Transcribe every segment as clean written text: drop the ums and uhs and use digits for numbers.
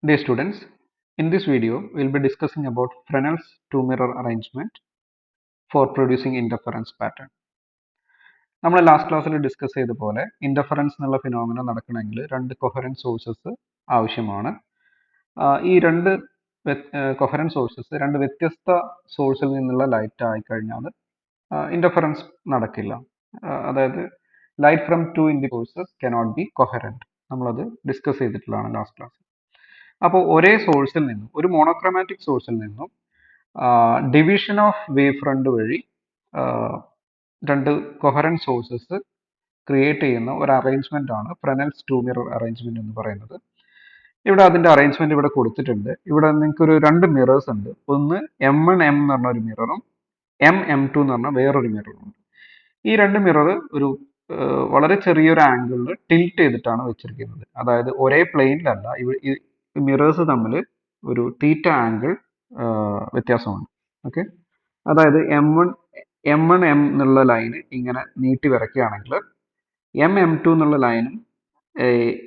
Dear students, in this video we will be discussing about Fresnel's two-mirror arrangement for producing interference pattern. നമ്മൾ last ക്ലാസ്സിൽ discuss ചെയ്ത പോലെ interference എന്നുള്ള phenomena നടക്കണമെങ്കിൽ രണ്ട് കൊഹറൻറ്റ് സോഴ്സസ് ആവശ്യമാണ്. ഈ രണ്ട് കൊഹറൻറ്റ് സോഴ്സസ് രണ്ട് വ്യത്യസ്ത സോഴ്സിൽ നിന്നുള്ള ലൈറ്റ് ആയിക്കഴിഞ്ഞാൽ ഇന്റർഫറൻസ് നടക്കില്ല. അതായത് light from two in the sources cannot be coherent. നമ്മളത് ഡിസ്കസ് ചെയ്തിട്ടുള്ളതാണ് ലാസ്റ്റ് ക്ലാസ്സിൽ. അപ്പോൾ ഒരേ സോഴ്സിൽ നിന്നും ഒരു മോണോക്രോമാറ്റിക് സോഴ്സിൽ നിന്നും ഡിവിഷൻ ഓഫ് വേവ് ഫ്രണ്ട് വഴി രണ്ട് കൊഹറൻറ്റ് സോഴ്സസ് ക്രിയേറ്റ് ചെയ്യുന്ന ഒരു അറേഞ്ച്മെന്റ് ആണ് ഫ്രെനൽസ് ടു മിറർ അറേഞ്ച്മെന്റ് എന്ന് പറയുന്നത്. ഇവിടെ അതിന്റെ അറേഞ്ച്മെന്റ് ഇവിടെ കൊടുത്തിട്ടുണ്ട്. ഇവിടെ നിങ്ങൾക്ക് ഒരു രണ്ട് മിറേഴ്സ് ഉണ്ട്. ഒന്ന് M1 M എന്ന് പറഞ്ഞ ഒരു മിററും M2 എന്ന് പറഞ്ഞ വേറൊരു മിററും ഉണ്ട്. ഈ രണ്ട് മിറർ ഒരു വളരെ ചെറിയൊരു ആംഗിളിൽ ടിൽറ്റ് ചെയ്തിട്ടാണ് വെച്ചിരിക്കുന്നത്. അതായത് ഒരേ പ്ലെയിനിലല്ല. ഈ മിറേഴ്സ് തമ്മിൽ ഒരു തീറ്റ ആംഗിൾ വ്യത്യാസമുണ്ട്. ഓക്കെ, അതായത് M1 M എന്നുള്ള ലൈന് ഇങ്ങനെ നീട്ടി വരയ്ക്കുകയാണെങ്കിൽ M2 എന്നുള്ള ലൈനും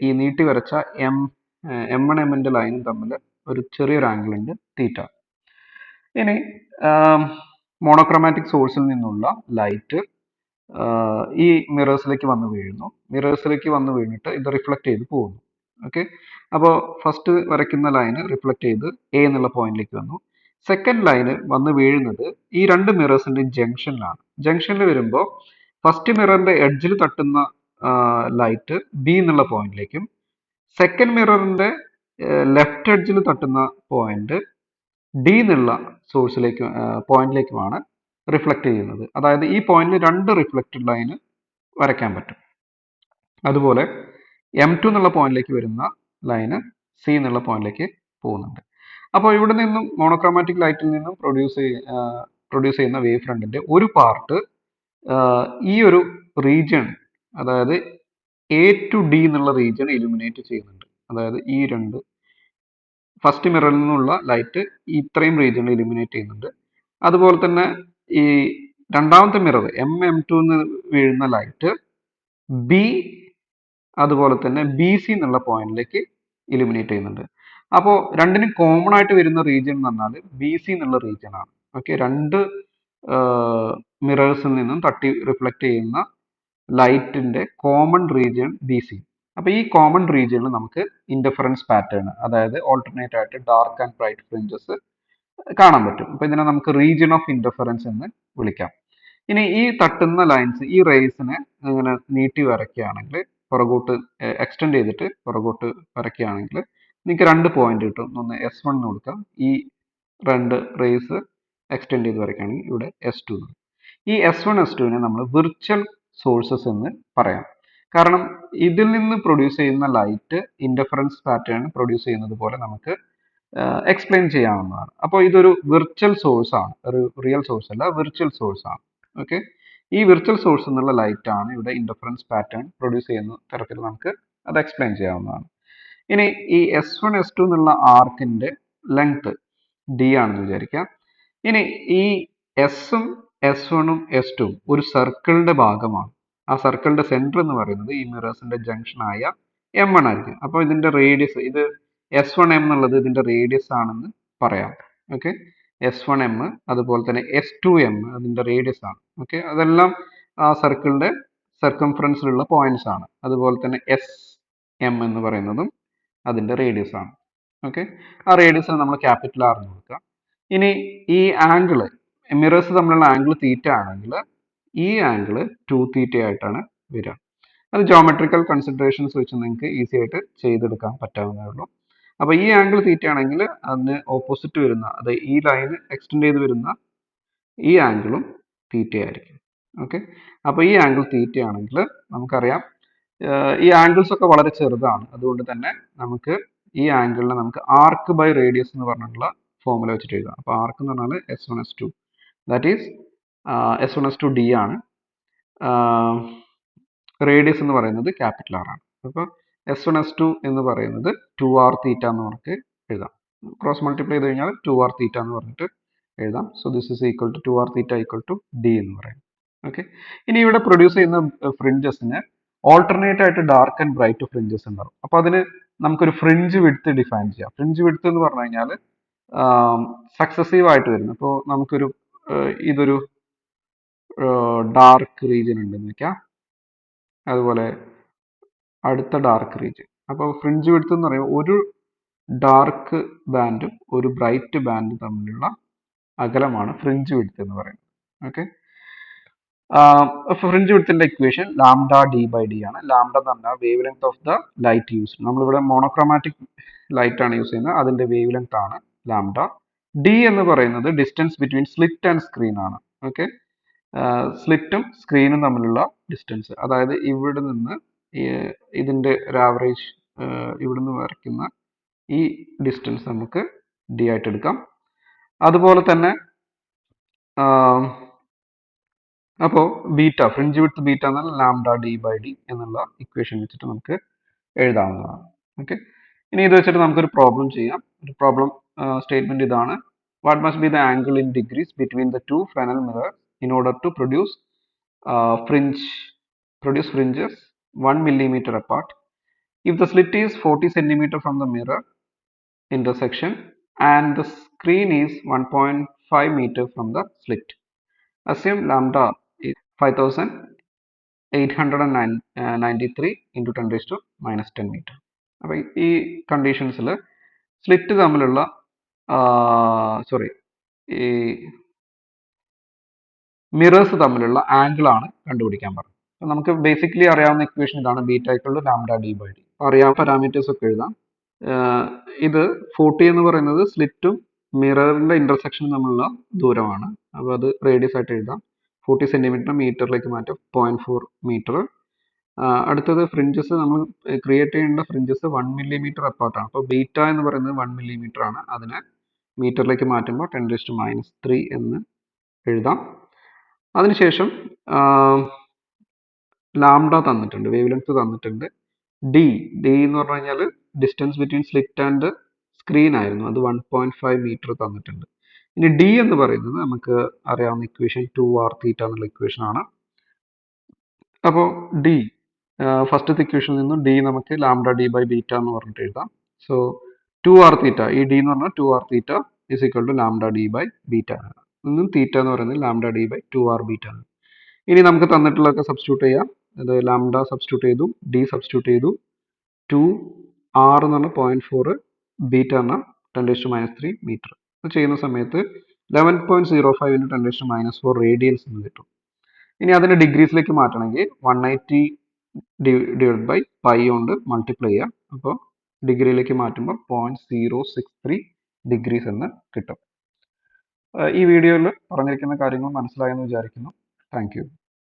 ഈ നീട്ടി വരച്ച M1 Mന്റെ ലൈനും തമ്മിൽ ഒരു ചെറിയൊരു ആംഗിൾ ഉണ്ട്, തീറ്റ. ഇനി മോണോക്രോമാറ്റിക് സോഴ്സിൽ നിന്നുള്ള ലൈറ്റ് ഈ മിറേഴ്സിലേക്ക് വന്ന് വീഴുന്നു. മിറേഴ്സിലേക്ക് വന്ന് വീണിട്ട് ഇത് റിഫ്ലക്ട് ചെയ്ത് പോകുന്നു. ഓക്കെ, അപ്പോൾ ഫസ്റ്റ് വരയ്ക്കുന്ന ലൈന് റിഫ്ലക്ട് ചെയ്ത് എ എന്നുള്ള പോയിന്റിലേക്ക് വന്നു. സെക്കൻഡ് ലൈന് വന്ന് വീഴുന്നത് ഈ രണ്ട് മിറേഴ്സിന്റെ ജംഗ്ഷനിലാണ്. ജംഗ്ഷനിൽ വരുമ്പോൾ ഫസ്റ്റ് മിററിന്റെ എഡ്ജിൽ തട്ടുന്ന ലൈറ്റ് ബി എന്നുള്ള പോയിന്റിലേക്കും സെക്കൻഡ് മിററിന്റെ ലെഫ്റ്റ് എഡ്ജിൽ തട്ടുന്ന പോയിന്റ് ഡി എന്നുള്ള സോഴ്സിലേക്ക് പോയിന്റിലേക്കുമാണ് റിഫ്ലക്ട് ചെയ്യുന്നത്. അതായത് ഈ പോയിന്റിൽ രണ്ട് റിഫ്ലക്റ്റഡ് ലൈന് വരയ്ക്കാൻ പറ്റും. അതുപോലെ M2 എന്നുള്ള പോയിന്റിലേക്ക് വരുന്ന ലൈന് സി എന്നുള്ള പോയിന്റിലേക്ക് പോകുന്നുണ്ട്. അപ്പോൾ ഇവിടെ നിന്നും മോണോക്രോമാറ്റിക് ലൈറ്റിൽ നിന്നും പ്രൊഡ്യൂസ് ചെയ്യുന്ന വേവ് ഫ്രണ്ടിന്റെ ഒരു പാർട്ട് ഈ ഒരു റീജിയൺ, അതായത് എ ടു ഡി എന്നുള്ള റീജിയൺ ഇലുമിനേറ്റ് ചെയ്യുന്നുണ്ട്. അതായത് ഈ രണ്ട് ഫസ്റ്റ് മിററിൽ നിന്നുള്ള ലൈറ്റ് ഇത്രയും റീജിയൺ ഇലുമിനേറ്റ് ചെയ്യുന്നുണ്ട്. അതുപോലെ തന്നെ ഈ രണ്ടാമത്തെ മിറർ M2 എന്ന് വീഴുന്ന ലൈറ്റ് ബി അതുപോലെ തന്നെ ബി സി എന്നുള്ള പോയിന്റിലേക്ക് ഇലുമിനേറ്റ് ചെയ്യുന്നുണ്ട്. അപ്പോൾ രണ്ടിനും കോമൺ ആയിട്ട് വരുന്ന റീജിയൻ എന്ന് പറഞ്ഞാൽ ബി സി എന്നുള്ള റീജിയൻ ആണ്. ഓക്കെ, രണ്ട് മിറേഴ്സിൽ നിന്നും തട്ടി റിഫ്ലക്ട് ചെയ്യുന്ന ലൈറ്റിന്റെ കോമൺ റീജിയൻ ബി സി. അപ്പൊ ഈ കോമൺ റീജിയനിൽ നമുക്ക് ഇന്റർഫറൻസ് പാറ്റേൺ, അതായത് ഓൾട്ടർനേറ്റ് ആയിട്ട് ഡാർക്ക് ആൻഡ് ബ്രൈറ്റ് ഫ്രിഞ്ചസ് കാണാൻ പറ്റും. അപ്പൊ ഇതിനെ നമുക്ക് റീജിയൻ ഓഫ് ഇന്റർഫറൻസ് എന്ന് വിളിക്കാം. ഇനി ഈ തട്ടുന്ന ലൈൻസ്, ഈ റേസിനെ ഇങ്ങനെ നീട്ടി വരയ്ക്കുകയാണെങ്കിൽ, പുറകോട്ട് എക്സ്റ്റെൻഡ് ചെയ്തിട്ട് പുറകോട്ട് വരയ്ക്കുകയാണെങ്കിൽ നിങ്ങൾക്ക് രണ്ട് പോയിന്റ് കിട്ടും. ഒന്ന് S1 എന്ന് കൊടുക്കാം. ഈ രണ്ട് റേസ് എക്സ്റ്റെൻഡ് ചെയ്ത് വരയ്ക്കുകയാണെങ്കിൽ ഇവിടെ S2. ഈ S1 S2നെ നമ്മൾ വിർച്വൽ സോഴ്സസ് എന്ന് പറയാം. കാരണം ഇതിൽ നിന്ന് പ്രൊഡ്യൂസ് ചെയ്യുന്ന ലൈറ്റ് ഇന്റർഫറൻസ് പാറ്റേൺ പ്രൊഡ്യൂസ് ചെയ്യുന്നത് പോലെ നമുക്ക് എക്സ്പ്ലെയിൻ ചെയ്യാവുന്നതാണ്. അപ്പോൾ ഇതൊരു വിർച്വൽ സോഴ്സ് ആണ്, ഒരു റിയൽ സോഴ്സ് അല്ല, വിർച്വൽ സോഴ്സ് ആണ്. ഓക്കെ, ഈ വിർച്വൽ സോഴ്സ് എന്നുള്ള ലൈറ്റ് ആണ് ഇവിടെ ഇന്റർഫറൻസ് പാറ്റേൺ പ്രൊഡ്യൂസ് ചെയ്യുന്ന തരത്തിൽ നമുക്ക് അത് എക്സ്പ്ലെയിൻ ചെയ്യാവുന്നതാണ്. ഇനി ഈ S1 S2 എന്നുള്ള ആർക്കിന്റെ ലെങ്ത് D ആണെന്ന് വിചാരിക്കാം. ഇനി ഈ എസും S1ഉം S2ഉം ഒരു സർക്കിളിന്റെ ഭാഗമാണ്. ആ സർക്കിളിന്റെ സെന്റർ എന്ന് പറയുന്നത് ഈ മിറേഴ്സിന്റെ ജംഗ്ഷൻ ആയ M1 ആയിരിക്കും. അപ്പോൾ ഇതിന്റെ റേഡിയസ്, ഇത് S1 M എന്നുള്ളത് ഇതിന്റെ റേഡിയസ് ആണെന്ന് പറയാം. ഓക്കെ, S1 M, അതുപോലെ തന്നെ S2 M അതിന്റെ റേഡിയസ് ആണ്. ഓക്കെ, അതെല്ലാം ആ സർക്കിളിന്റെ സർക്കംഫറൻസിലുള്ള പോയിന്റ്സ് ആണ്. അതുപോലെ തന്നെ SM എന്ന് പറയുന്നതും അതിന്റെ റേഡിയസ് ആണ്. ഓക്കെ, ആ റേഡിയസിന് നമ്മൾ ക്യാപിറ്റൽ R എന്ന് കൊടുക്കുക. ഇനി ഈ ആംഗിള്, മിറേഴ്സ് തമ്മിലുള്ള ആംഗിൾ തീറ്റ ആണെങ്കിൽ ഈ ആംഗിള് 2θ ആയിട്ടാണ് വരിക. അത് ജോമെട്രിക്കൽ കൺസിഡറേഷൻസ് വെച്ച് നിങ്ങൾക്ക് ഈസി ആയിട്ട് ചെയ്തെടുക്കാൻ പറ്റാവുന്നതേ ഉള്ളൂ. അപ്പൊ ഈ ആംഗിൾ തീറ്റ ആണെങ്കിൽ അതിന് ഓപ്പോസിറ്റ് വരുന്ന, അതായത് ഈ ലൈന് എക്സ്റ്റെൻഡ് ചെയ്ത് വരുന്ന ഈ ആംഗിളും തീറ്റ ആയിരിക്കും. ഓക്കെ, അപ്പൊ ഈ ആംഗിൾ തീറ്റ ആണെങ്കിൽ നമുക്കറിയാം ഈ ആംഗിൾസ് ഒക്കെ വളരെ ചെറുതാണ്. അതുകൊണ്ട് തന്നെ നമുക്ക് ഈ ആംഗിളിനെ നമുക്ക് ആർക്ക് ബൈ റേഡിയസ് എന്ന് പറഞ്ഞിട്ടുള്ള ഫോർമുല വെച്ചിട്ട് എഴുതാം. അപ്പൊ ആർക്ക് എന്ന് പറഞ്ഞാൽ S1 S2, that is S1 S2 D ആണ്. റേഡിയസ് എന്ന് പറയുന്നത് ക്യാപിറ്റൽ R ആണ്. അപ്പോൾ S1 S2 എന്ന് പറയുന്നത് 2R തീറ്റ എന്ന് നമുക്ക് എഴുതാം. ക്രോസ് മൾട്ടിപ്ലൈ ചെയ്ത് കഴിഞ്ഞാൽ 2R തീറ്റ എന്ന് പറഞ്ഞിട്ട് എഴുതാം. So this is equal to 2R theta equal to D എന്ന് പറയും. ഓക്കെ, ഇനി ഇവിടെ പ്രൊഡ്യൂസ് ചെയ്യുന്ന ഫ്രിഞ്ചസിന് ഓൾട്ടർനേറ്റ് ആയിട്ട് ഡാർക്ക് ആൻഡ് ബ്രൈറ്റ് ഫ്രിഞ്ചസ് ഉണ്ടാവും. അപ്പോൾ അതിന് നമുക്കൊരു ഫ്രിഞ്ച് വിഡ്ത്ത് ഡിഫൈൻ ചെയ്യാം. ഫ്രിഞ്ച് വിഡ്ത്ത് എന്ന് പറഞ്ഞു കഴിഞ്ഞാൽ സക്സസീവ് ആയിട്ട് വരുന്നു. ഇപ്പോൾ നമുക്കൊരു ഇതൊരു ഡാർക്ക് റീജിയൻ ഉണ്ടെന്ന് വെക്കാം, അതുപോലെ അടുത്ത ഡാർക്ക് റീജിയൻ. അപ്പോൾ ഫ്രിഞ്ച് വിഡ്ത്ത് എന്ന് പറയുമ്പോൾ ഒരു ഡാർക്ക് ബാൻഡും ഒരു ബ്രൈറ്റ് ബാൻഡും തമ്മിലുള്ള അകലമാണ് ഫ്രിഞ്ച് വിഡ്ത്ത് എന്ന് പറയുന്നത്. ഓക്കെ, ഫ്രിഞ്ച് വിഡ്ത്തിന്റെ equation lambda D by D ആണ്. ലാംഡ എന്ന് പറഞ്ഞാൽ wave length of the light use. നമ്മളിവിടെ മോണോക്രോമാറ്റിക് ലൈറ്റ് ആണ് യൂസ് ചെയ്യുന്നത്, അതിന്റെ വേവ് ലെങ്ത് ആണ് ലാംഡ. ഡി എന്ന് പറയുന്നത് distance between slit and screen ആണ്. ഓക്കെ, സ്ലിറ്റും സ്ക്രീനും തമ്മിലുള്ള ഡിസ്റ്റൻസ്, അതായത് ഇവിടെ നിന്ന് ഇതിന്റെ ഒരു ആവറേജ് ഇവിടുന്ന് വരയ്ക്കുന്ന ഈ ഡിസ്റ്റൻസ് നമുക്ക് ഡി ആയിട്ട് എടുക്കാം. അതുപോലെ തന്നെ അപ്പോൾ ബീറ്റ, ഫ്രിഞ്ച് വിഡ്ത്ത് ബീറ്റ എന്നാൽ ലാംഡ ഡി ബൈ ഡി എന്നുള്ള ഇക്വേഷൻ വെച്ചിട്ട് നമുക്ക് എഴുതാവുന്നതാണ്. ഓക്കെ, ഇനി ഇത് വെച്ചിട്ട് നമുക്കൊരു പ്രോബ്ലം ചെയ്യാം. ഒരു പ്രോബ്ലം സ്റ്റേറ്റ്മെന്റ് ഇതാണ്: what must be the angle in degrees between the two frontal mirror in order to produce fringes 1 millimeter apart if the slit is 40 centimeter from the mirror intersection and the screen is 1.5 meter from the slit. Assume lambda is 5893 into 10 raised to minus 10 meter. അപ്പോൾ ഈ കണ്ടീഷൻസിൽ slit തമ്മിലുള്ള ഈ mirrors തമ്മിലുള്ള angle ആണ് കണ്ടുപിടിക്കാൻ പറഞ്ഞത്. അപ്പോൾ നമുക്ക് ബേസിക്കലി അറിയാവുന്ന ഇക്വേഷൻ ഇതാണ്: beta equal to lambda D by D. അറിയാവുന്ന പാരാമീറ്റേഴ്സ് ഒക്കെ എഴുതാം. ഇത് 40 എന്ന് പറയുന്നത് സ്ലിറ്റും മിററിന്റെ ഇന്റർസെക്ഷനും തമ്മിലുള്ള ദൂരമാണ്. അപ്പോൾ അത് റേഡിയസ് ആയിട്ട് എഴുതാം. 40 സെന്റിമീറ്റർ മീറ്ററിലേക്ക് മാറ്റാം, 0.4 മീറ്റർ. അടുത്തത് ഫ്രിഞ്ചസ്, നമ്മൾ ക്രിയേറ്റ് ചെയ്യേണ്ട ഫ്രിഞ്ചസ് 1 millimeter അപ്പാർട്ടാണ്. അപ്പോൾ ബീറ്റ എന്ന് പറയുന്നത് 1 millimeter ആണ്. അതിനെ മീറ്ററിലേക്ക് മാറ്റുമ്പോൾ 10⁻³ എന്ന് എഴുതാം. അതിനുശേഷം ലാംഡ തന്നിട്ടുണ്ട്, വേവ് ലെങ്ത് തന്നിട്ടുണ്ട്. ഡി എന്ന് പറഞ്ഞു കഴിഞ്ഞാൽ distance between slit and screen ആയിരുന്നു, അത് 1.5 മീറ്റർ തന്നിട്ടുണ്ട്. ഇനി ഡി എന്ന് പറയുന്നത് നമുക്ക് അറിയാവുന്ന ഇക്വേഷൻ 2r⁻θ എന്നുള്ള ഇക്വേഷൻ ആണ്. അപ്പോൾ ഡി ഫസ്റ്റത്തെ ഇക്വേഷനിൽ നിന്നും ഡി നമുക്ക് ലാംഡ ഡി ബൈ ബീറ്റ എന്ന് പറഞ്ഞിട്ട് എഴുതാം. സോ 2r⁻θ, ഈ ഡി എന്ന് പറഞ്ഞാൽ 2r⁻θ is equal to lambda D by beta നിന്നും തീറ്റ എന്ന് പറയുന്നത് lambda D by 2r beta ആണ്. ഇനി നമുക്ക് തന്നിട്ടുള്ളതൊക്കെ സബ്സ്റ്റിറ്റ്യൂട്ട് ചെയ്യാം. അത് ലാംഡ സബ്സ്റ്റിറ്റ്യൂട്ട് ചെയ്തു, ഡി സബ്സ്റ്റിറ്റ്യൂട്ട് ചെയ്തു, 2r എന്ന് പറഞ്ഞാൽ 0.4, ബീറ്റ എന്ന് പറഞ്ഞാൽ 10⁻³ മീറ്റർ. ഇത് ചെയ്യുന്ന സമയത്ത് 11.05 into 10⁻⁴ റേഡിയൻസ് എന്ന് കിട്ടും. ഇനി അതിന് ഡിഗ്രീസിലേക്ക് മാറ്റണമെങ്കിൽ 180 ഡിവൈഡ് ബൈ പൈ കൊണ്ട് മൾട്ടിപ്ലൈ ചെയ്യാം. അപ്പോൾ ഡിഗ്രിയിലേക്ക് മാറ്റുമ്പോൾ 0.063 ഡിഗ്രീസ് എന്ന് കിട്ടും. ഈ വീഡിയോയിൽ പറഞ്ഞിരിക്കുന്ന കാര്യങ്ങൾ മനസ്സിലായെന്ന് വിചാരിക്കുന്നു. Thank you.